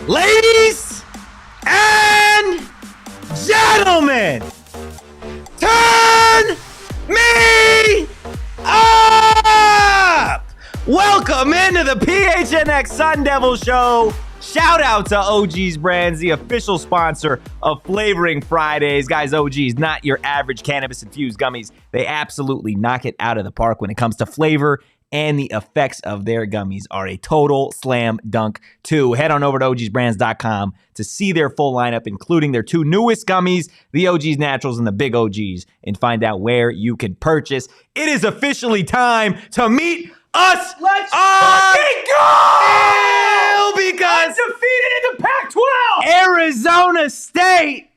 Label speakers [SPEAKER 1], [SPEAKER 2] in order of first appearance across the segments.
[SPEAKER 1] Ladies and gentlemen, turn me up! Welcome into the PHNX Sun Devils show. Shout out to OG's Brands, the official sponsor of Flavoring Fridays. Guys, OG's, not your average cannabis-infused gummies. They absolutely knock it out of the park when it comes to flavor, and the effects of their gummies are a total slam dunk too. Head on over to ogsbrands.com to see their full lineup, including their two newest gummies, the OG's Naturals and the Big OG's, and find out where you can purchase. It is officially time to meet us.
[SPEAKER 2] Let's
[SPEAKER 1] go! Because
[SPEAKER 2] undefeated in the Pac-12.
[SPEAKER 1] Arizona State,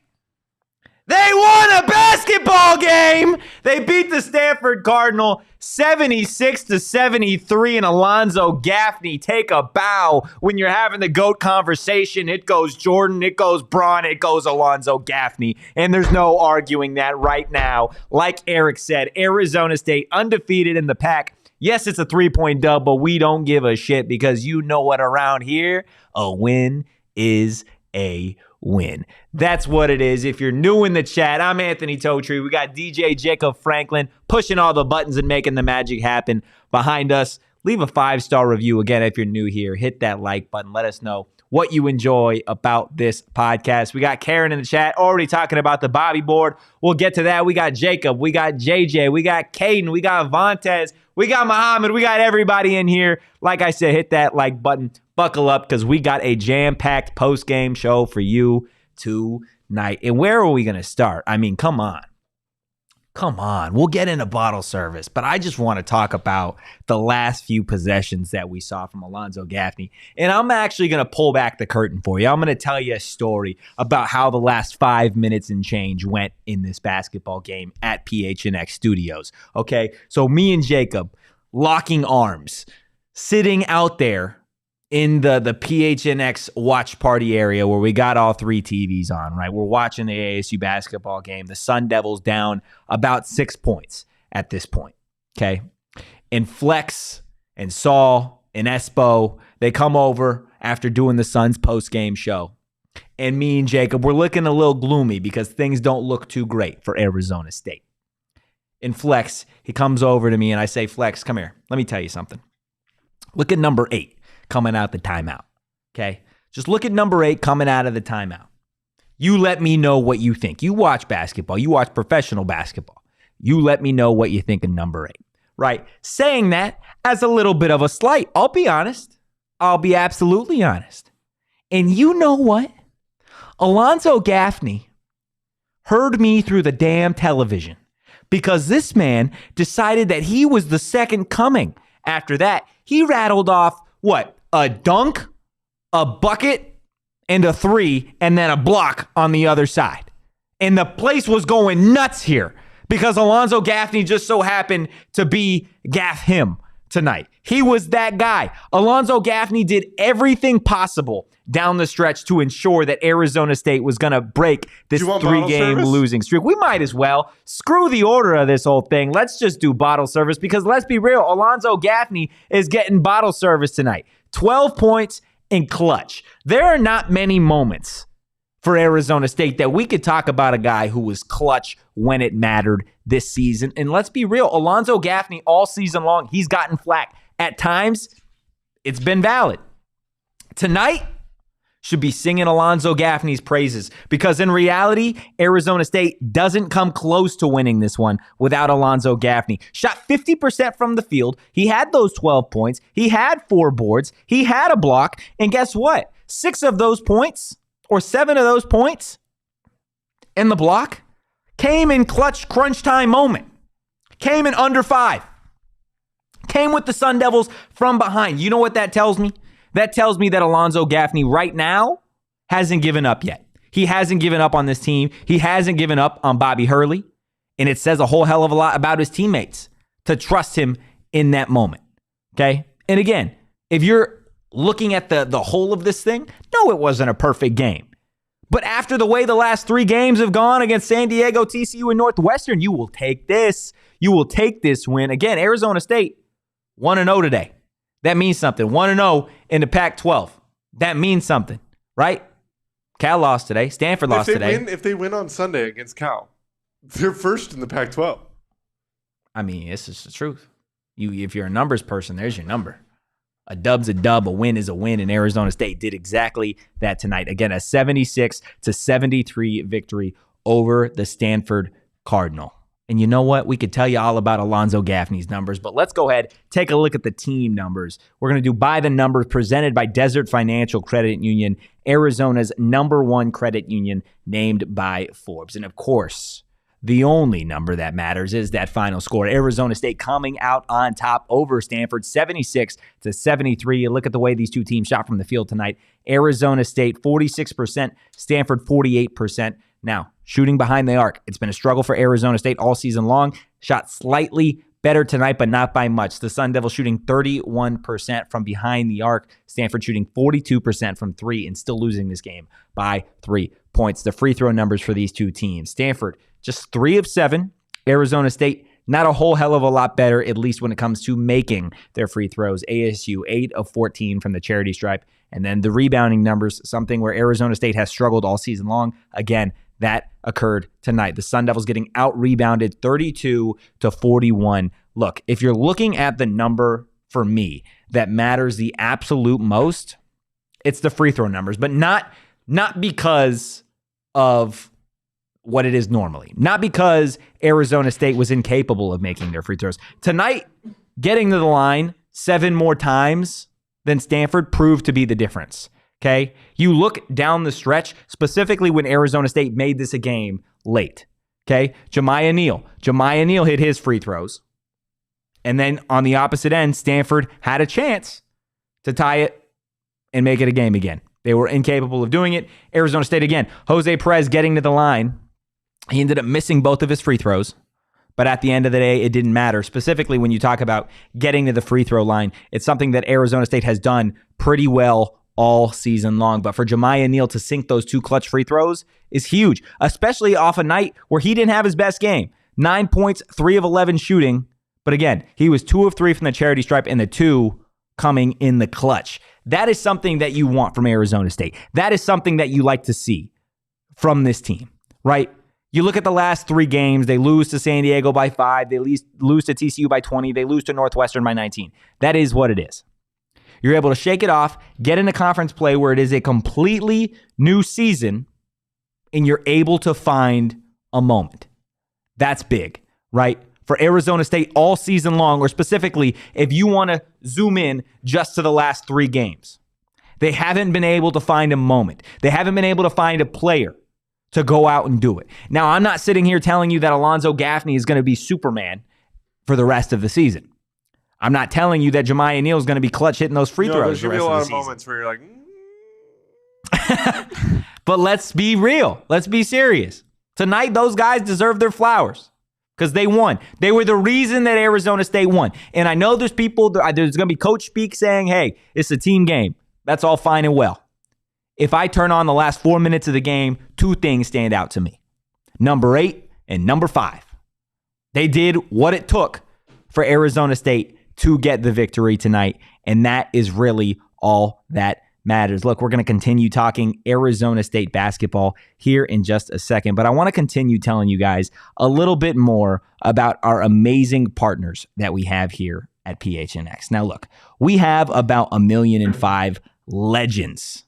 [SPEAKER 1] they won a basketball game. They beat the Stanford Cardinal 76-73, and Alonzo Gaffney, take a bow when you're having the GOAT conversation. It goes Jordan, it goes Braun, it goes Alonzo Gaffney, and there's no arguing that right now. Like Eric said, Arizona State undefeated in the Pac. Yes, it's a 3-point dub, but we don't give a shit because you know what, around here, a win is a win. That's what it is. If you're new in the chat, I'm Anthony Totri. We got DJ Jacob Franklin pushing all the buttons and making the magic happen behind us. Leave a 5-star review. Again, if you're new here, hit that like button. Let us know what you enjoy about this podcast. We got Karen in the chat already talking about the Bobby board. We'll get to that. We got Jacob. We got JJ. We got Caden. We got Vontez. We got Muhammad. We got everybody in here. Like I said, hit that like button. Buckle up because we got a jam-packed post-game show for you tonight. And where are we going to start? I mean, come on. Come on. We'll get into bottle service, but I just want to talk about the last few possessions that we saw from Alonzo Gaffney. And I'm actually going to pull back the curtain for you. I'm going to tell you a story about how the last 5 minutes and change went in this basketball game at PHNX Studios. Okay, so me and Jacob locking arms, sitting out there in the PHNX watch party area where we got all 3 TVs on, right? We're watching the ASU basketball game. The Sun Devils down about 6 points at this point, okay? And Flex and Saul and Espo, they come over after doing the Suns post-game show. And me and Jacob, we're looking a little gloomy because things don't look too great for Arizona State. And Flex, he comes over to me and I say, Flex, come here. Let me tell you something. Look at number 8. Coming out the timeout, okay? Just look at number 8 coming out of the timeout. You let me know what you think. You watch basketball. You watch professional basketball. You let me know what you think of number 8, right? Saying that as a little bit of a slight. I'll be honest. I'll be absolutely honest. And you know what? Alonzo Gaffney heard me through the damn television because this man decided that he was the second coming. After that, he rattled off what? A dunk, a bucket, and a 3, and then a block on the other side. And the place was going nuts here because Alonzo Gaffney just so happened to be Gaff him tonight. He was that guy. Alonzo Gaffney did everything possible down the stretch to ensure that Arizona State was going to break this 3-game losing streak. We might as well. Screw the order of this whole thing. Let's just do bottle service because let's be real. Alonzo Gaffney is getting bottle service tonight. 12 points in clutch. There are not many moments for Arizona State that we could talk about a guy who was clutch when it mattered this season. And let's be real. Alonzo Gaffney all season long, he's gotten flack. At times, it's been valid. Tonight, should be singing Alonzo Gaffney's praises because in reality, Arizona State doesn't come close to winning this one without Alonzo Gaffney. Shot 50% from the field. He had those 12 points. He had 4 boards. He had a block. And guess what? 6 of those points or 7 of those points in the block came in clutch crunch time moment. Came in under 5. came with the Sun Devils from behind. You know what that tells me? That tells me that Alonzo Gaffney right now hasn't given up yet. He hasn't given up on this team. He hasn't given up on Bobby Hurley. And it says a whole hell of a lot about his teammates to trust him in that moment. Okay? And again, if you're looking at the whole of this thing, no, it wasn't a perfect game. But after the way the last 3 games have gone against San Diego, TCU, and Northwestern, you will take this. You will take this win. Again, Arizona State 1-0 today. That means something. 1-0 in the Pac-12. That means something, right? Cal lost today. Stanford lost today.
[SPEAKER 3] If they win on Sunday against Cal, they're first in the Pac-12.
[SPEAKER 1] I mean, this is the truth. If you're a numbers person, there's your number. A dub's a dub, a win is a win, and Arizona State did exactly that tonight. Again, a 76-73 victory over the Stanford Cardinal. And you know what? We could tell you all about Alonzo Gaffney's numbers, but let's go ahead, take a look at the team numbers. We're going to do by the numbers presented by Desert Financial Credit Union, Arizona's #1 credit union named by Forbes. And of course, the only number that matters is that final score. Arizona State coming out on top over Stanford, 76-73. You look at the way these two teams shot from the field tonight. Arizona State, 46%, Stanford, 48%. Now, shooting behind the arc. It's been a struggle for Arizona State all season long. Shot slightly better tonight, but not by much. The Sun Devils shooting 31% from behind the arc. Stanford shooting 42% from 3 and still losing this game by 3 points. The free throw numbers for these two teams. Stanford, just 3 of 7. Arizona State, not a whole hell of a lot better, at least when it comes to making their free throws. ASU, 8 of 14 from the charity stripe. And then the rebounding numbers, something where Arizona State has struggled all season long. Again, that occurred tonight. The Sun Devils getting out-rebounded 32-41. Look, if you're looking at the number for me that matters the absolute most, it's the free throw numbers, but not because of what it is normally. Not because Arizona State was incapable of making their free throws. Tonight, getting to the line 7 more times than Stanford proved to be the difference. Okay? You look down the stretch, specifically when Arizona State made this a game late. Okay? Jemiah Neal hit his free throws. And then on the opposite end, Stanford had a chance to tie it and make it a game again. They were incapable of doing it. Arizona State again. Jose Perez getting to the line. He ended up missing both of his free throws. But at the end of the day, it didn't matter. Specifically, when you talk about getting to the free throw line, it's something that Arizona State has done pretty well all season long. But for Jemiah Neal to sink those 2 clutch free throws is huge, especially off a night where he didn't have his best game. 9 points, 3 of 11 shooting. But again, he was 2 of 3 from the charity stripe and the 2 coming in the clutch. That is something that you want from Arizona State. That is something that you like to see from this team, right? You look at the last 3 games, they lose to San Diego by 5, they lose to TCU by 20, they lose to Northwestern by 19. That is what it is. You're able to shake it off, get into conference play where it is a completely new season, and you're able to find a moment. That's big, right? For Arizona State all season long, or specifically if you want to zoom in just to the last 3 games. They haven't been able to find a moment. They haven't been able to find a player to go out and do it. Now, I'm not sitting here telling you that Alonzo Gaffney is going to be Superman for the rest of the season. I'm not telling you that Jemiah Neal is going to be clutch hitting those free throws.
[SPEAKER 3] There's going to be a lot of moments where you're like,
[SPEAKER 1] But let's be real. Let's be serious. Tonight, those guys deserve their flowers because they won. They were the reason that Arizona State won. And I know there's going to be coach speak saying, hey, it's a team game. That's all fine and well. If I turn on the last 4 minutes of the game, 2 things stand out to me. Number 8 and number 5. They did what it took for Arizona State to get the victory tonight, and that is really all that matters. Look, we're going to continue talking Arizona State basketball here in just a second, but I want to continue telling you guys a little bit more about our amazing partners that we have here at PHNX. Now, look, we have about 1.5 million legends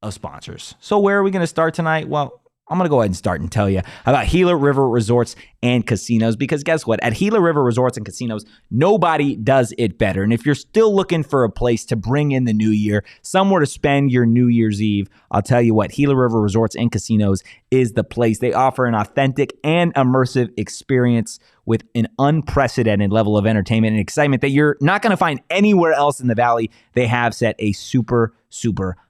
[SPEAKER 1] of sponsors. So where are we going to start tonight? Well, I'm going to go ahead and start and tell you about Gila River Resorts and Casinos, because guess what? At Gila River Resorts and Casinos, nobody does it better. And if you're still looking for a place to bring in the new year, somewhere to spend your New Year's Eve, I'll tell you what, Gila River Resorts and Casinos is the place. They offer an authentic and immersive experience with an unprecedented level of entertainment and excitement that you're not going to find anywhere else in the Valley. They have set a super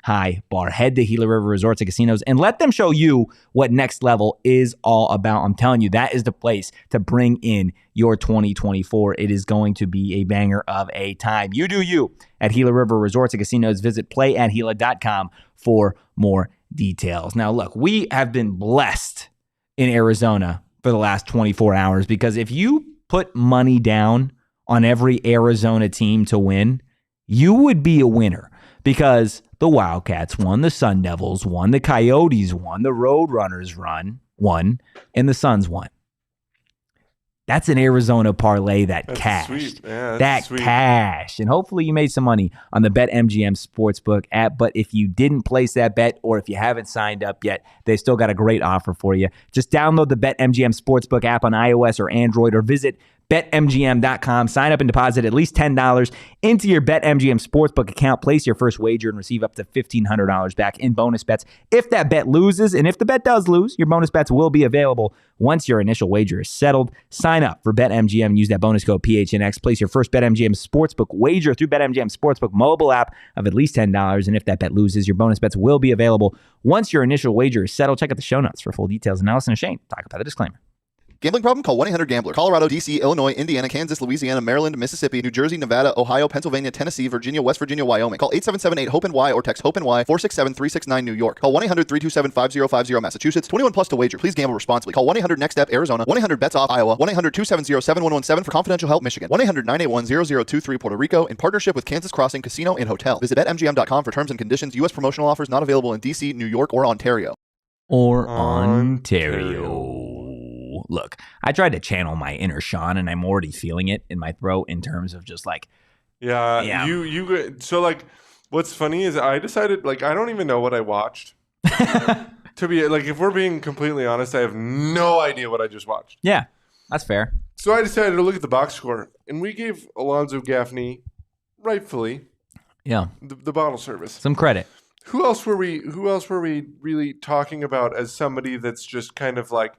[SPEAKER 1] high bar. Head to Gila River Resorts and Casinos and let them show you what next level is all about. I'm telling you, that is the place to bring in your 2024. It is going to be a banger of a time. You do you at Gila River Resorts and Casinos. Visit playatgila.com for more details. Now, look, we have been blessed in Arizona for the last 24 hours, because if you put money down on every Arizona team to win, you would be a winner, because the Wildcats won, the Sun Devils won, the Coyotes won, the Roadrunners won, and the Suns won. That's an Arizona parlay that cashed.
[SPEAKER 3] Sweet. Yeah,
[SPEAKER 1] that
[SPEAKER 3] sweet.
[SPEAKER 1] cash. And hopefully you made some money on the BetMGM Sportsbook app. But if you didn't place that bet, or if you haven't signed up yet, they still got a great offer for you. Just download the BetMGM Sportsbook app on iOS or Android, or visit BetMGM.com. Sign up and deposit at least $10 into your BetMGM Sportsbook account. Place your first wager and receive up to $1,500 back in bonus bets if that bet loses. And if the bet does lose, your bonus bets will be available once your initial wager is settled. Sign up for BetMGM and use that bonus code PHNX. Place your first BetMGM Sportsbook wager through BetMGM Sportsbook mobile app of at least $10. And if that bet loses, your bonus bets will be available once your initial wager is settled. Check out the show notes for full details. And now listen to Shane talk about the disclaimer.
[SPEAKER 4] Gambling problem? Call 1-800-GAMBLER. Colorado, D.C., Illinois, Indiana, Kansas, Louisiana, Maryland, Mississippi, New Jersey, Nevada, Ohio, Pennsylvania, Tennessee, Virginia, West Virginia, Wyoming. Call 877-8-HOPE-NY or text HOPE-NY 467-369 New York. Call 1-800-327-5050 Massachusetts. 21 plus to wager. Please gamble responsibly. Call 1-800-NEXT-STEP Arizona. 1-800-BETS-OFF Iowa. 1-800-270-7117 for confidential help Michigan. 1-800-981-0023 Puerto Rico in partnership with Kansas Crossing Casino and Hotel. Visit BetMGM.com for terms and conditions. U.S. promotional offers not available in D.C., New York, or Ontario.
[SPEAKER 1] Look, I tried to channel my inner Sean, and I'm already feeling it in my throat in terms of just like,
[SPEAKER 3] yeah. So like, what's funny is I decided, like, I don't even know what I watched. To be like, if we're being completely honest, I have no idea what I just watched.
[SPEAKER 1] Yeah, that's fair.
[SPEAKER 3] So I decided to look at the box score, and we gave Alonzo Gaffney, rightfully, the bottle service.
[SPEAKER 1] Some credit.
[SPEAKER 3] Who else were we really talking about as somebody that's just kind of like,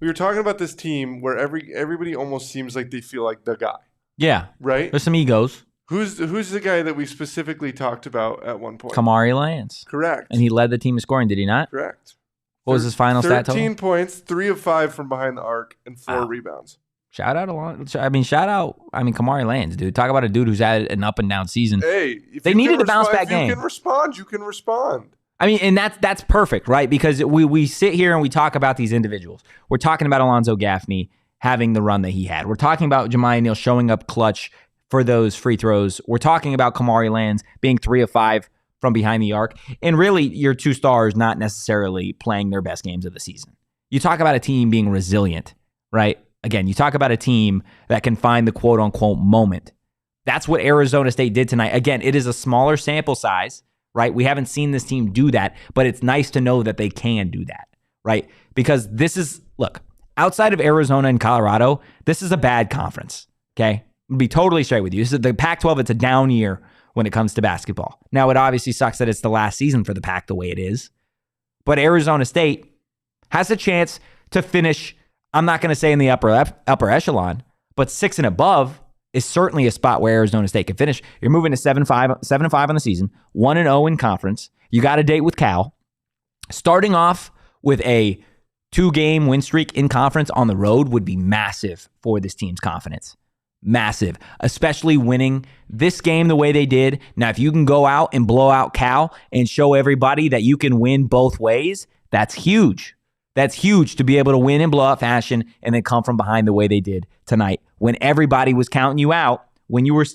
[SPEAKER 3] we were talking about this team where everybody almost seems like they feel like the guy.
[SPEAKER 1] Yeah.
[SPEAKER 3] Right?
[SPEAKER 1] There's some egos.
[SPEAKER 3] Who's the guy that we specifically talked about at one point?
[SPEAKER 1] Kamari Lyons.
[SPEAKER 3] Correct.
[SPEAKER 1] And he led the team in scoring, did he not?
[SPEAKER 3] Correct.
[SPEAKER 1] What was his final stat total?
[SPEAKER 3] 13 points, 3 of 5 from behind the arc, and 4 rebounds.
[SPEAKER 1] Shout out Kamari Lyons, dude. Talk about a dude who's had an up and down season.
[SPEAKER 3] Hey,
[SPEAKER 1] they needed a bounce back game.
[SPEAKER 3] You can respond.
[SPEAKER 1] I mean, and that's perfect, right? Because we sit here and we talk about these individuals. We're talking about Alonzo Gaffney having the run that he had. We're talking about Jemiah Neal showing up clutch for those free throws. We're talking about Kamari Lyons being 3 of 5 from behind the arc. And really, your two stars not necessarily playing their best games of the season. You talk about a team being resilient, right? Again, you talk about a team that can find the quote-unquote moment. That's what Arizona State did tonight. Again, it is a smaller sample size, right? We haven't seen this team do that, but it's nice to know that they can do that, right? Because this is, look, outside of Arizona and Colorado, this is a bad conference, okay? I'll be totally straight with you. This is the Pac-12, it's a down year when it comes to basketball. Now, it obviously sucks that it's the last season for the Pac the way it is, but Arizona State has a chance to finish, I'm not going to say in the upper echelon, but 6 and above is certainly a spot where Arizona State can finish. You're moving to 7-5 on the season, 1-0 in conference. You got a date with Cal. Starting off with a 2-game win streak in conference on the road would be massive for this team's confidence. Massive, especially winning this game the way they did. Now, if you can go out and blow out Cal and show everybody that you can win both ways, that's huge. That's huge to be able to win in blowout fashion and then come from behind the way they did tonight. When everybody was counting you out, when you were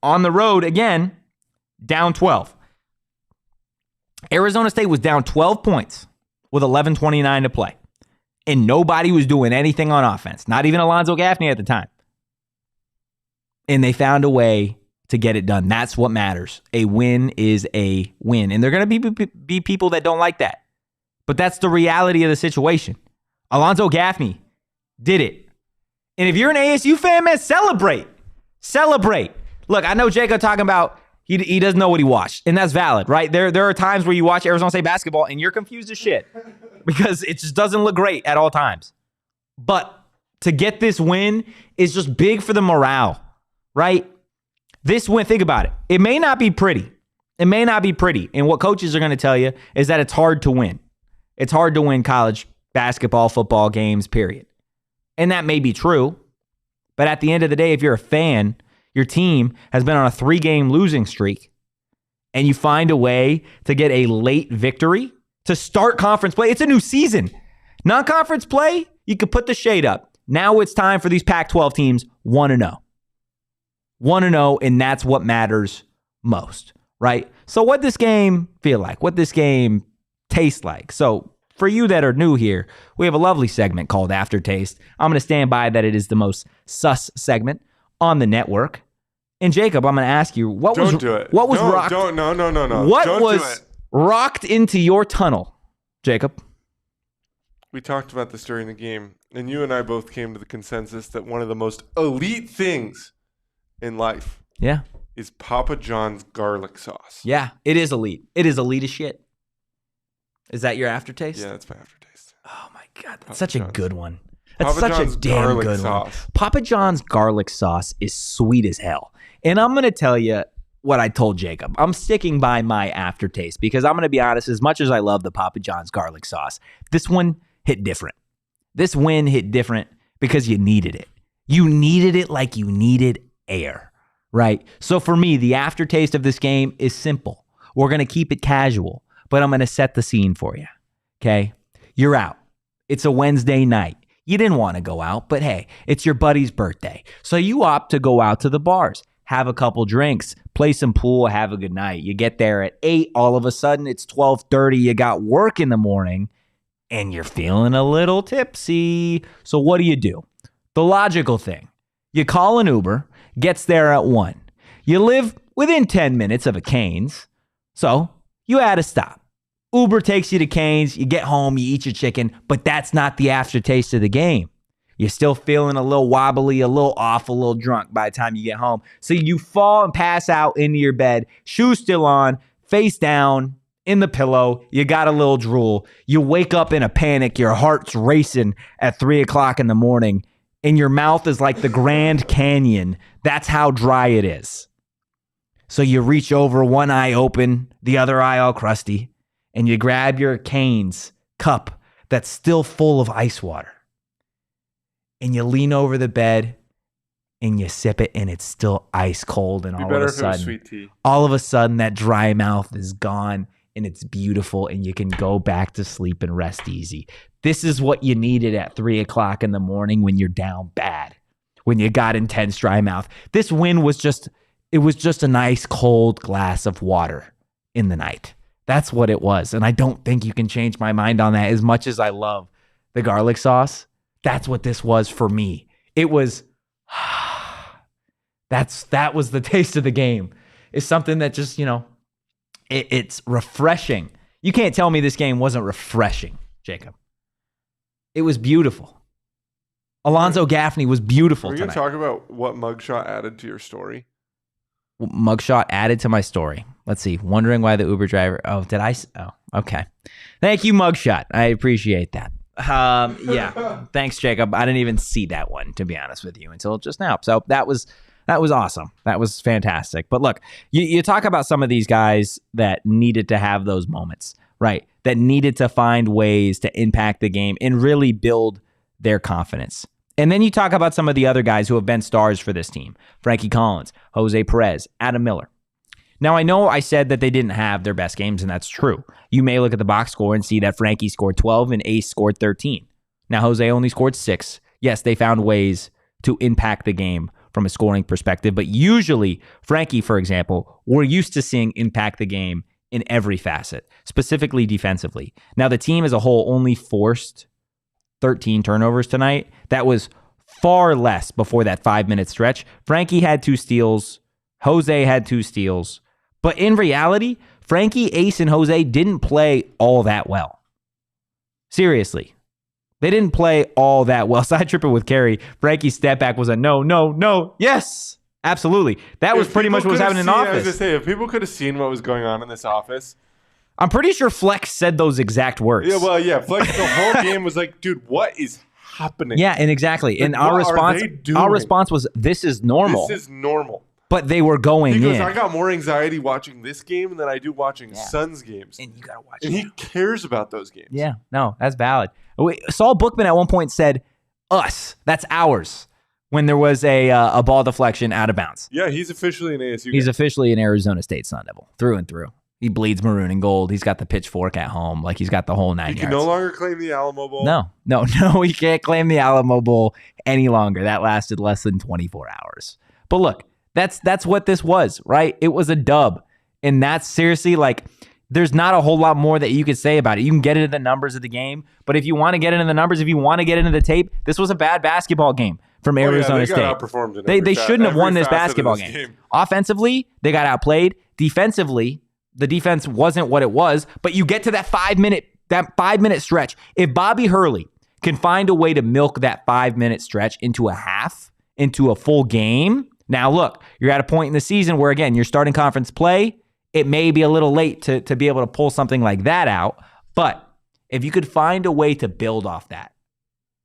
[SPEAKER 1] on the road again, down 12. Arizona State was down 12 points with 11:29 to play. And nobody was doing anything on offense, not even Alonzo Gaffney at the time. And they found a way to get it done. That's what matters. A win is a win. And there are going to be people that don't like that. But that's the reality of the situation. Alonzo Gaffney did it. And if you're an ASU fan, man, celebrate. Celebrate. Look, I know Jacob talking about he doesn't know what he watched, and that's valid, right? There are times where you watch Arizona State basketball and you're confused as shit because it just doesn't look great at all times. But to get this win is just big for the morale, right? This win, think about it. It may not be pretty. It may not be pretty. And what coaches are going to tell you is that it's hard to win. It's hard to win college basketball, football games, period. And that may be true. But at the end of the day, if you're a fan, your team has been on a 3-game losing streak, and you find a way to get a late victory to start conference play. It's a new season. Non-conference play, you could put the shade up. Now it's time for these Pac-12 teams 1-0. 1-0, and that's what matters most, right? So what this game feel like? What this game taste like? So for you that are new here, we have a lovely segment called Aftertaste. I'm going to stand by that it is the most sus segment on the network. And Jacob, I'm going to ask you, what was rocked into your tunnel, Jacob?
[SPEAKER 3] We talked about this during the game, and you and I both came to the consensus that one of the most elite things in life is Papa John's garlic sauce.
[SPEAKER 1] Yeah, it is elite. It is elite as shit. Is that your aftertaste?
[SPEAKER 3] Yeah, that's my aftertaste.
[SPEAKER 1] Oh my God, that's such a good one. That's
[SPEAKER 3] Papa
[SPEAKER 1] such
[SPEAKER 3] John's
[SPEAKER 1] a damn good
[SPEAKER 3] sauce.
[SPEAKER 1] one. Papa John's garlic sauce is sweet as hell. And I'm going to tell you what I told Jacob. I'm sticking by my aftertaste because I'm going to be honest, as much as I love the Papa John's garlic sauce, this one hit different. This win hit different because you needed it. You needed it like you needed air, right? So for me, the aftertaste of this game is simple. We're going to keep it casual, but I'm going to set the scene for you, okay? You're out. It's a Wednesday night. You didn't want to go out, but hey, it's your buddy's birthday. So you opt to go out to the bars, have a couple drinks, play some pool, have a good night. You get there at 8, all of a sudden it's 12:30, you got work in the morning, and you're feeling a little tipsy. So what do? The logical thing. You call an Uber, gets there at 1. You live within 10 minutes of a Cane's, so you add a stop. Uber takes you to Cane's, you get home, you eat your chicken, but that's not the aftertaste of the game. You're still feeling a little wobbly, a little off, a little drunk by the time you get home. So you fall and pass out into your bed, shoes still on, face down, in the pillow, you got a little drool. You wake up in a panic, your heart's racing at 3 o'clock in the morning, and your mouth is like the Grand Canyon. That's how dry it is. So you reach over, one eye open, the other eye all crusty, and you grab your Cane's cup that's still full of ice water. And you lean over the bed and you sip it, and it's still ice cold. And all of a sudden, that dry mouth is gone, and it's beautiful, and you can go back to sleep and rest easy. This is what you needed at 3 o'clock in the morning when you're down bad, when you got intense dry mouth. This win was just a nice cold glass of water in the night. That's what it was. And I don't think you can change my mind on that. As much as I love the garlic sauce, that's what this was for me. It was, that was the taste of the game. It's something that just, it's refreshing. You can't tell me this game wasn't refreshing, Jacob. It was beautiful. Alonzo Gaffney was beautiful tonight.
[SPEAKER 3] We're going to talk about what mugshot added to your story.
[SPEAKER 1] Mugshot added to my story. Let's see. Wondering why the Uber driver. Oh, okay. Thank you, Mugshot. I appreciate that. Yeah. Thanks, Jacob. I didn't even see that one, to be honest with you, until just now. So that was awesome. That was fantastic. But look, you talk about some of these guys that needed to have those moments, right? That needed to find ways to impact the game and really build their confidence. And then you talk about some of the other guys who have been stars for this team. Frankie Collins, Jose Perez, Adam Miller. Now, I know I said that they didn't have their best games, and that's true. You may look at the box score and see that Frankie scored 12 and Ace scored 13. Now, Jose only scored 6. Yes, they found ways to impact the game from a scoring perspective, but usually, Frankie, for example, we're used to seeing impact the game in every facet, specifically defensively. Now, the team as a whole only forced 13 turnovers tonight. That was far less before that 5-minute stretch. Frankie had 2 steals. Jose had 2 steals. But in reality, Frankie, Ace, and Jose didn't play all that well. Seriously. They didn't play all that well. Side tripping with Carey. Frankie's step back was a no. Yes, absolutely. That was pretty much what was happening in the office.
[SPEAKER 3] I was going to say, if people could have seen what was going on in this office.
[SPEAKER 1] I'm pretty sure Flex said those exact words.
[SPEAKER 3] Yeah, well, yeah. Flex the whole game was like, dude, what is happening?
[SPEAKER 1] Yeah, and exactly.
[SPEAKER 3] Like,
[SPEAKER 1] and our response was, this is normal.
[SPEAKER 3] This is normal.
[SPEAKER 1] But they were going
[SPEAKER 3] in. He goes,
[SPEAKER 1] in.
[SPEAKER 3] I got more anxiety watching this game than I do watching Suns games.
[SPEAKER 1] And you got to watch
[SPEAKER 3] it. And he cares about those games.
[SPEAKER 1] Yeah, no, that's valid. Saul Bookman at one point said, us, that's ours, when there was a ball deflection out of bounds.
[SPEAKER 3] Yeah, he's officially an ASU
[SPEAKER 1] He's
[SPEAKER 3] guy.
[SPEAKER 1] officially an Arizona State Sun Devil, through and through. He bleeds maroon and gold. He's got the pitchfork at home. Like, he's got the whole 9 yards.
[SPEAKER 3] He can no longer claim the Alamo Bowl.
[SPEAKER 1] No, he can't claim the Alamo Bowl any longer. That lasted less than 24 hours. But look, that's what this was, right? It was a dub. And that's seriously, like, there's not a whole lot more that you could say about it. You can get into the numbers of the game, but if you want to get into the numbers, if you want to get into the tape, this was a bad basketball game from Arizona State.
[SPEAKER 3] Got outperformed in
[SPEAKER 1] they shouldn't have won this basketball game. Offensively, they got outplayed. Defensively, the defense wasn't what it was, but you get to that 5-minute stretch. If Bobby Hurley can find a way to milk that 5-minute stretch into a half, into a full game. Now look, you're at a point in the season where, again, you're starting conference play. It may be a little late to be able to pull something like that out, but if you could find a way to build off that,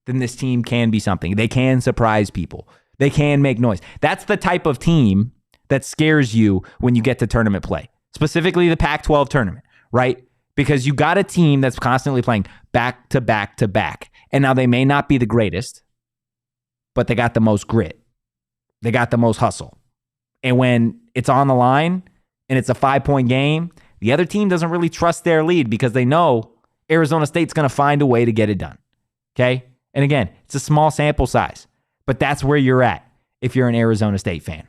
[SPEAKER 1] then this team can be something. They can surprise people. They can make noise. That's the type of team that scares you when you get to tournament play, specifically the Pac-12 tournament, right? Because you got a team that's constantly playing back to back to back. And now they may not be the greatest, but they got the most grit. They got the most hustle. And when it's on the line and it's a 5-point game, the other team doesn't really trust their lead because they know Arizona State's going to find a way to get it done. Okay? And again, it's a small sample size, but that's where you're at if you're an Arizona State fan.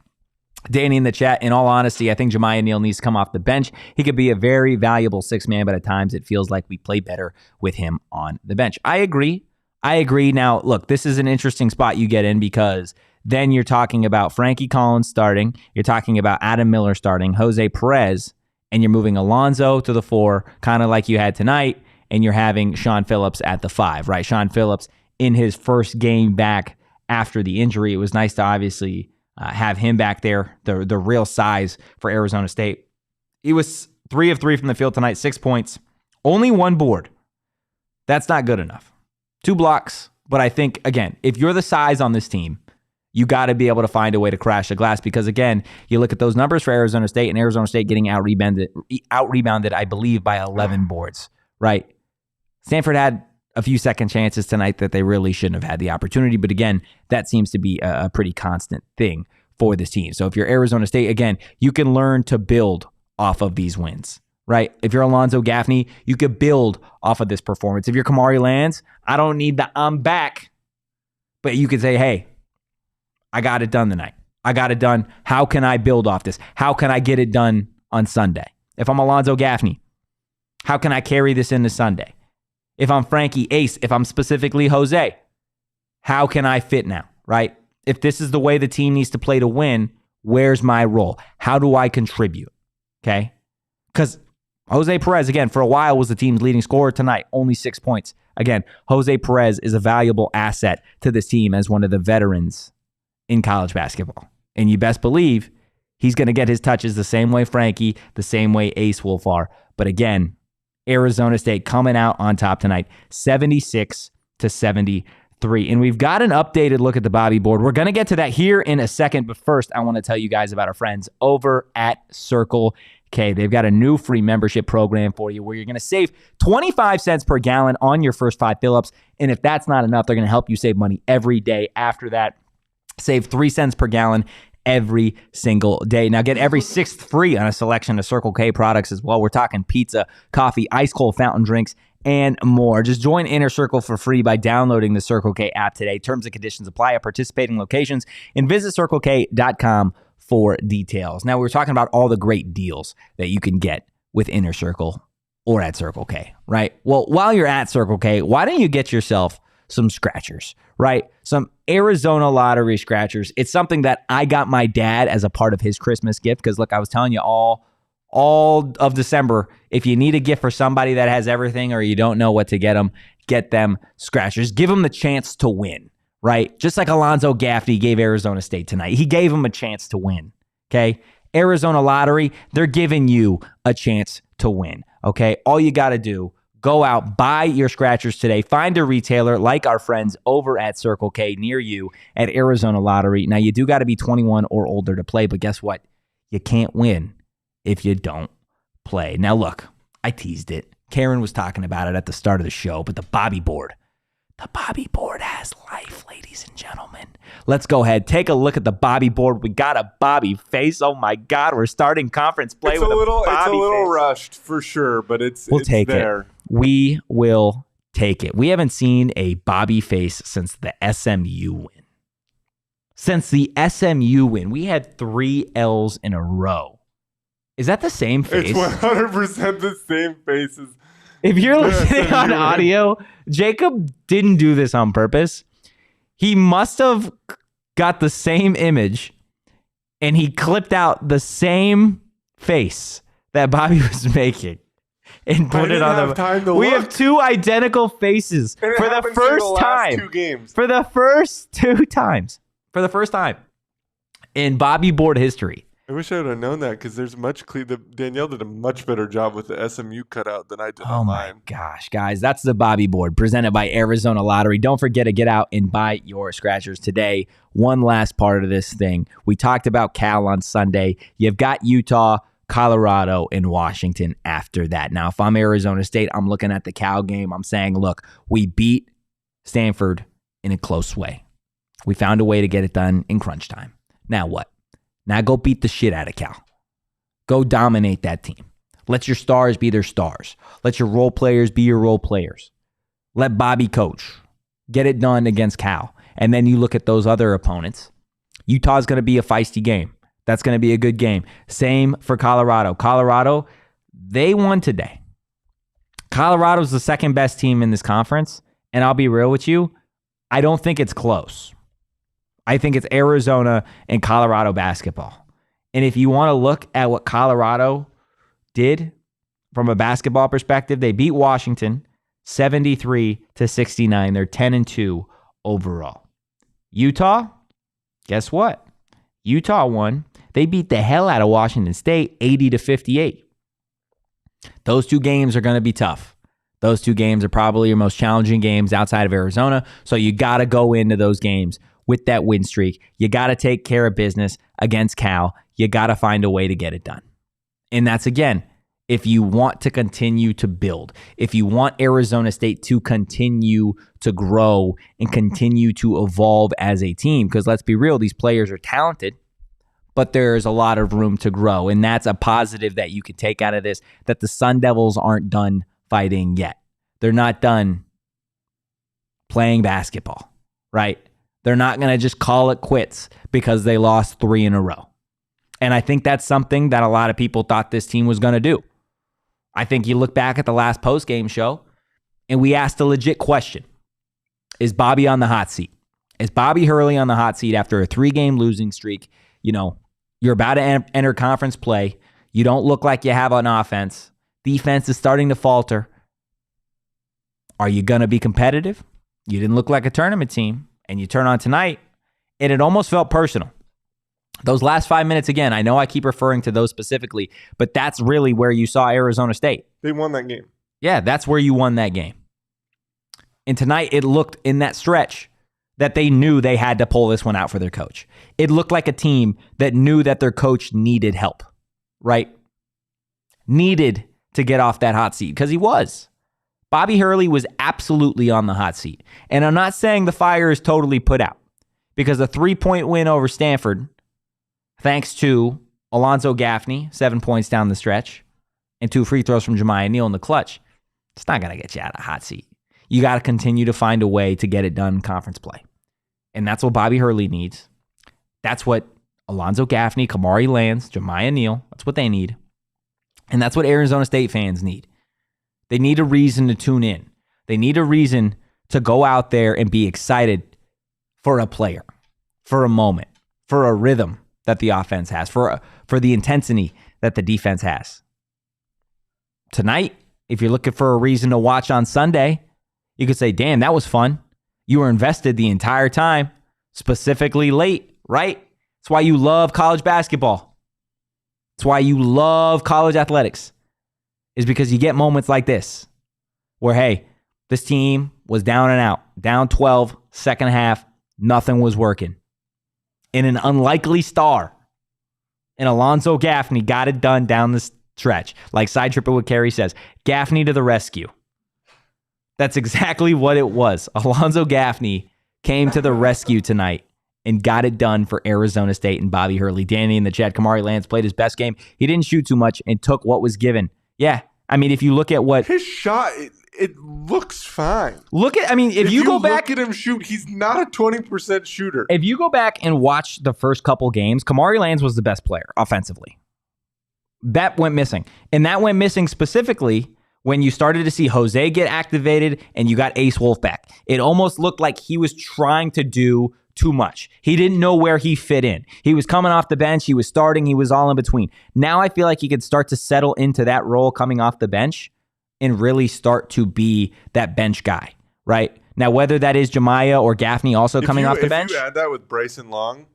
[SPEAKER 1] Danny in the chat, in all honesty, I think Jemiah Neal needs to come off the bench. He could be a very valuable sixth man, but at times it feels like we play better with him on the bench. I agree. Now, look, this is an interesting spot you get in because then you're talking about Frankie Collins starting. You're talking about Adam Miller starting, Jose Perez, and you're moving Alonzo to the 4, kind of like you had tonight, and you're having Sean Phillips at the 5, right? Sean Phillips in his first game back after the injury. It was nice to obviously have him back there, the real size for Arizona State. He was 3 of 3 from the field tonight, 6 points, only 1 board. That's not good enough. 2 blocks, but I think, again, if you're the size on this team, you got to be able to find a way to crash the glass because, again, you look at those numbers for Arizona State and Arizona State getting out-rebounded, I believe, by 11 boards, right? Stanford had a few second chances tonight that they really shouldn't have had the opportunity. But again, that seems to be a pretty constant thing for this team. So if you're Arizona State, again, you can learn to build off of these wins, right? If you're Alonzo Gaffney, you could build off of this performance. If you're Kamari Lands, I don't need the I'm back, but you could say, hey, I got it done tonight. I got it done. How can I build off this? How can I get it done on Sunday? If I'm Alonzo Gaffney, how can I carry this into Sunday? If I'm Frankie Ace, if I'm specifically Jose, how can I fit now, right? If this is the way the team needs to play to win, where's my role? How do I contribute? Okay? Because Jose Perez, again, for a while was the team's leading scorer tonight, only 6 points. Again, Jose Perez is a valuable asset to this team as one of the veterans in college basketball. And you best believe he's going to get his touches the same way Frankie, the same way Ace Wolf are. But again, Arizona State coming out on top tonight, 76-73. And we've got an updated look at the Bobby board. We're going to get to that here in a second. But first, I want to tell you guys about our friends over at Circle K. They've got a new free membership program for you where you're going to save 25 cents per gallon on your first 5 fill-ups. And if that's not enough, they're going to help you save money every day after that. Save 3 cents per gallon every single day. Now get every 6th free on a selection of Circle K products as well. We're talking pizza, coffee, ice cold fountain drinks, and more. Just join Inner Circle for free by downloading the Circle K app today. Terms and conditions apply at participating locations and visit CircleK.com for details. Now we're talking about all the great deals that you can get with Inner Circle or at Circle K, right? Well, while you're at Circle K, why don't you get yourself some scratchers, right? Some Arizona lottery scratchers. It's something that I got my dad as a part of his Christmas gift because, look, I was telling you all all of December. If you need a gift for somebody that has everything or you don't know what to get them scratchers. Give them the chance to win, right? Just like Alonzo Gaffney gave Arizona State tonight. He gave them a chance to win, okay? Arizona Lottery, they're giving you a chance to win, okay? All you got to do, go out, buy your scratchers today. Find a retailer like our friends over at Circle K near you at Arizona Lottery. Now, you do got to be 21 or older to play, but guess what? You can't win if you don't play. Now, look, I teased it. Karen was talking about it at the start of the show, but the Bobby board has life, ladies and gentlemen. Let's go ahead. Take a look at the Bobby board. We got a Bobby face. Oh my God, we're starting conference play with a Bobby face.
[SPEAKER 3] It's a little rushed for sure, but
[SPEAKER 1] we'll
[SPEAKER 3] it's
[SPEAKER 1] take
[SPEAKER 3] there.
[SPEAKER 1] It. We will take it. We haven't seen a Bobby face since the SMU win. Since the SMU win, we had 3 L's in a row. Is that the same face?
[SPEAKER 3] It's 100% the same faces.
[SPEAKER 1] If you're listening on audio, Jacob didn't do this on purpose. He must have got the same image and he clipped out the same face that Bobby was making and put it on the. We have 2 identical faces for the first time.
[SPEAKER 3] 2 games.
[SPEAKER 1] For the first 2 times. For the first time in Bobby board history.
[SPEAKER 3] I wish I would have known that because there's Danielle did a much better job with the SMU cutout than I did on mine.
[SPEAKER 1] Oh my gosh, guys. That's the Bobby board presented by Arizona Lottery. Don't forget to get out and buy your scratchers today. One last part of this thing. We talked about Cal on Sunday. You've got Utah, Colorado, and Washington after that. Now, if I'm Arizona State, I'm looking at the Cal game. I'm saying, look, we beat Stanford in a close way. We found a way to get it done in crunch time. Now what? Now go beat the shit out of Cal. Go dominate that team. Let your stars be their stars. Let your role players be your role players. Let Bobby coach. Get it done against Cal. And then you look at those other opponents. Utah's going to be a feisty game. That's going to be a good game. Same for Colorado. Colorado, they won today. Colorado's the second best team in this conference. And I'll be real with you, I don't think it's close. I think it's Arizona and Colorado basketball. And if you want to look at what Colorado did from a basketball perspective, they beat Washington 73-69. They're 10-2 overall. Utah, guess what? Utah won. They beat the hell out of Washington State 80-58. Those 2 games are going to be tough. Those 2 games are probably your most challenging games outside of Arizona. So you got to go into those games with that win streak. You got to take care of business against Cal. You got to find a way to get it done. And that's, again, if you want to continue to build, if you want Arizona State to continue to grow and continue to evolve as a team, because let's be real, these players are talented, but there's a lot of room to grow. And that's a positive that you could take out of this, that the Sun Devils aren't done fighting yet. They're not done playing basketball, right? They're not going to just call it quits because they lost 3 in a row. And I think that's something that a lot of people thought this team was going to do. I think you look back at the last postgame show and we asked a legit question. Is Bobby on the hot seat? Is Bobby Hurley on the hot seat after a 3-game losing streak? You know, you're about to enter conference play. You don't look like you have an offense. Defense is starting to falter. Are you going to be competitive? You didn't look like a tournament team. And you turn on tonight, and it almost felt personal. Those last 5 minutes, again, I know I keep referring to those specifically, but that's really where you saw Arizona State.
[SPEAKER 3] They won that game.
[SPEAKER 1] Yeah, that's where you won that game. And tonight, it looked in that stretch that they knew they had to pull this one out for their coach. It looked like a team that knew that their coach needed help, right? Needed to get off that hot seat, because he was. Bobby Hurley was absolutely on the hot seat. And I'm not saying the fire is totally put out, because a 3-point win over Stanford, thanks to Alonzo Gaffney, 7 points down the stretch, and 2 free throws from Jemiah Neal in the clutch, it's not going to get you out of the hot seat. You got to continue to find a way to get it done in conference play. And that's what Bobby Hurley needs. That's what Alonzo Gaffney, Kamari Lands, Jemiah Neal, that's what they need. And that's what Arizona State fans need. They need a reason to tune in. They need a reason to go out there and be excited for a player, for a moment, for a rhythm that the offense has, for the intensity that the defense has. tonight, if you're looking for a reason to watch on Sunday, you could say, damn, that was fun. You were invested the entire time, specifically late, right? That's why you love college basketball. It's why you love college athletics, is because you get moments like this where, hey, this team was down and out, down 12, second half, nothing was working. And an unlikely star, and Alonzo Gaffney got it done down the stretch. Like Side Tripper with Carey says, Gaffney to the rescue. That's exactly what it was. Alonzo Gaffney came to the rescue tonight and got it done for Arizona State and Bobby Hurley. Danny in the chat, Kamari Lance played his best game. He didn't shoot too much and took what was given. Yeah, I mean, if you look at what...
[SPEAKER 3] His shot, it looks fine.
[SPEAKER 1] If you go back...
[SPEAKER 3] look at him shoot, he's not a 20% shooter.
[SPEAKER 1] If you go back and watch the first couple games, Kamari Lance was the best player offensively. That went missing. And that went missing specifically when you started to see Jose get activated and you got Ace Wolf back. It almost looked like he was trying to do too much. He didn't know where he fit in. He was coming off the bench. He was starting. He was all in between. Now I feel like he could start to settle into that role coming off the bench and really start to be that bench guy, right? Now, whether that is Jemiah or Gaffney also coming off the bench.
[SPEAKER 3] If you add that with Bryson Long,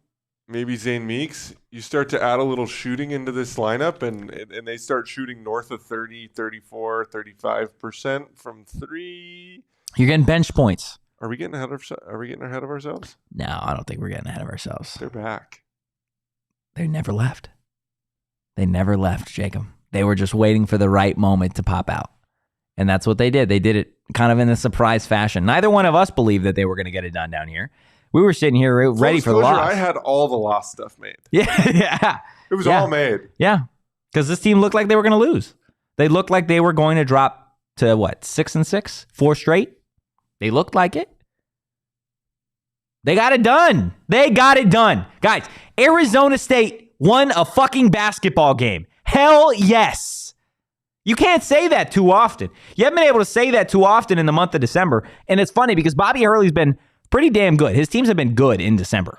[SPEAKER 3] maybe Zane Meeks, you start to add a little shooting into this lineup, and they start shooting north of 30, 34, 35% from three.
[SPEAKER 1] You're getting bench points.
[SPEAKER 3] Are we getting ahead of ourselves?
[SPEAKER 1] No, I don't think we're getting ahead of ourselves.
[SPEAKER 3] They're back.
[SPEAKER 1] They never left. They never left, Jacob. They were just waiting for the right moment to pop out. And that's what they did. They did it kind of in a surprise fashion. Neither one of us believed that they were going to get it done down here. We were sitting here ready for the loss.
[SPEAKER 3] I had all the loss stuff made.
[SPEAKER 1] Yeah.
[SPEAKER 3] It was all made.
[SPEAKER 1] Yeah. Because this team looked like they were going to lose. They looked like they were going to drop to 6-6? 4 straight? They looked like it. They got it done. Guys, Arizona State won a fucking basketball game. Hell yes. You can't say that too often. You haven't been able to say that too often in the month of December. And it's funny because Bobby Hurley's been pretty damn good. His teams have been good in December.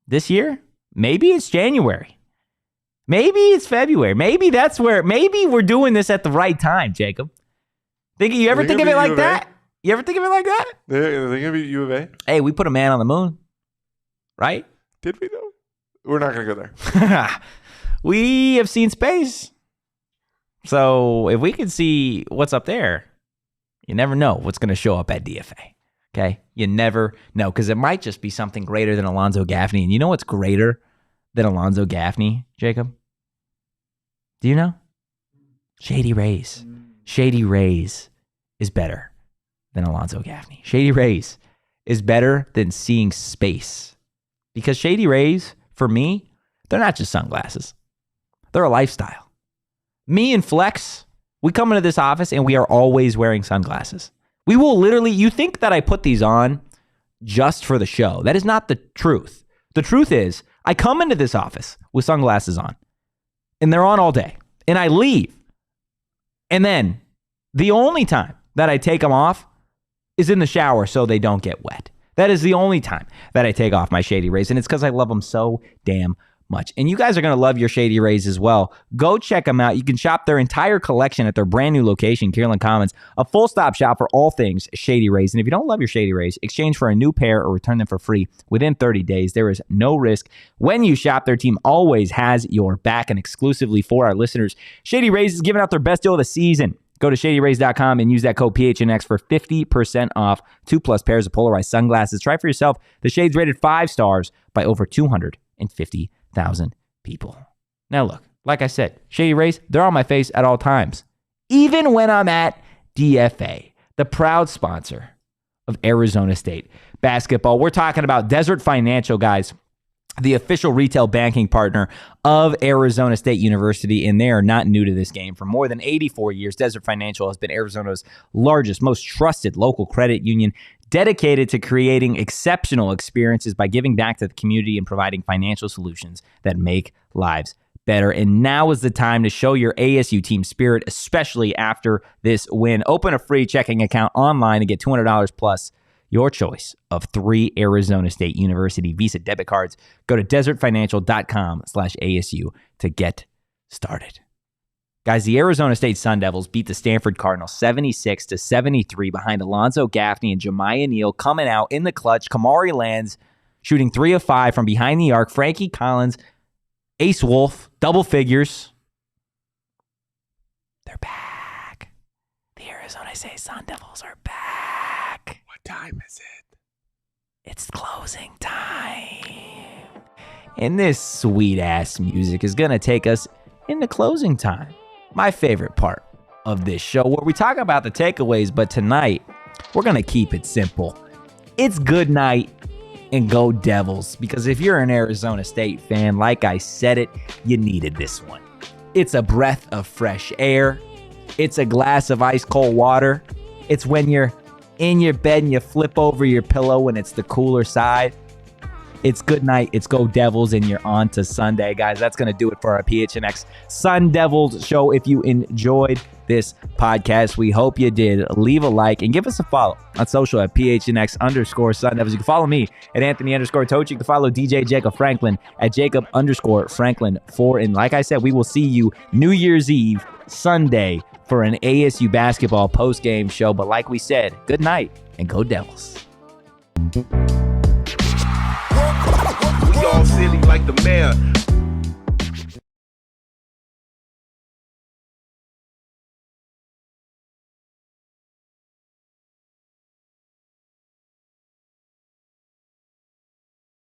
[SPEAKER 1] This year, maybe it's January. Maybe it's February. Maybe we're doing this at the right time, Jacob. You ever think of it like that? You ever think of it like that?
[SPEAKER 3] They're going to be U of A?
[SPEAKER 1] Hey, we put a man on the moon, right?
[SPEAKER 3] Did we, though? We're not going to go there.
[SPEAKER 1] We have seen space. So if we can see what's up there, you never know what's going to show up at DFA. Okay? You never know, because it might just be something greater than Alonzo Gaffney. And you know what's greater than Alonzo Gaffney, Jacob? Do you know? Shady Rays. Shady Rays is better than Alonzo Gaffney. Shady Rays is better than seeing space. Because Shady Rays, for me, they're not just sunglasses. They're a lifestyle. Me and Flex, we come into this office and we are always wearing sunglasses. We will literally, you think that I put these on just for the show. That is not the truth. The truth is, I come into this office with sunglasses on, and they're on all day, and I leave. And then the only time that I take them off is in the shower so they don't get wet. That is the only time that I take off my Shady Rays, and it's because I love them so damn much. And you guys are going to love your Shady Rays as well. Go check them out. You can shop their entire collection at their brand new location, Kierland Commons, a full stop shop for all things Shady Rays. And if you don't love your Shady Rays, exchange for a new pair or return them for free within 30 days. There is no risk. When you shop, their team always has your back. And exclusively for our listeners, Shady Rays is giving out their best deal of the season. Go to shadyrays.com and use that code PHNX for 50% off 2+ pairs of polarized sunglasses. Try for yourself. The shades rated 5 stars by over 250,000 people. Now look, like I said, Shady Rays, they're on my face at all times. Even when I'm at DFA, the proud sponsor of Arizona State basketball. We're talking about Desert Financial, guys, the official retail banking partner of Arizona State University, and they are not new to this game. For more than 84 years, Desert Financial has been Arizona's largest, most trusted local credit union, dedicated to creating exceptional experiences by giving back to the community and providing financial solutions that make lives better. And now is the time to show your ASU team spirit, especially after this win. Open a free checking account online and get $200 plus your choice of 3 Arizona State University Visa debit cards. Go to desertfinancial.com/ASU to get started. Guys, the Arizona State Sun Devils beat the Stanford Cardinal 76-73 behind Alonzo Gaffney and Jemiah Neal coming out in the clutch. Kamari Lands shooting 3 of 5 from behind the arc. Frankie Collins, Ace Wolf, double figures. They're back. The Arizona State Sun Devils are back.
[SPEAKER 3] What time is it?
[SPEAKER 1] It's closing time. And this sweet-ass music is going to take us into closing time. My favorite part of this show, where we talk about the takeaways, but tonight we're going to keep it simple. It's good night and go Devils, because if you're an Arizona State fan, like I said it, you needed this one. It's a breath of fresh air. It's a glass of ice cold water. It's when you're in your bed and you flip over your pillow and it's the cooler side. It's good night. It's go Devils, and you're on to Sunday. Guys, that's going to do it for our PHNX Sun Devils show. If you enjoyed this podcast, we hope you did. Leave a like and give us a follow on social at PHNX_Sun Devils. You can follow me at Anthony_Totri. You can follow DJ Jacob Franklin at Jacob_Franklin4. And like I said, we will see you New Year's Eve, Sunday, for an ASU basketball post-game show. But like we said, good night and go Devils.
[SPEAKER 5] We all silly like the mayor.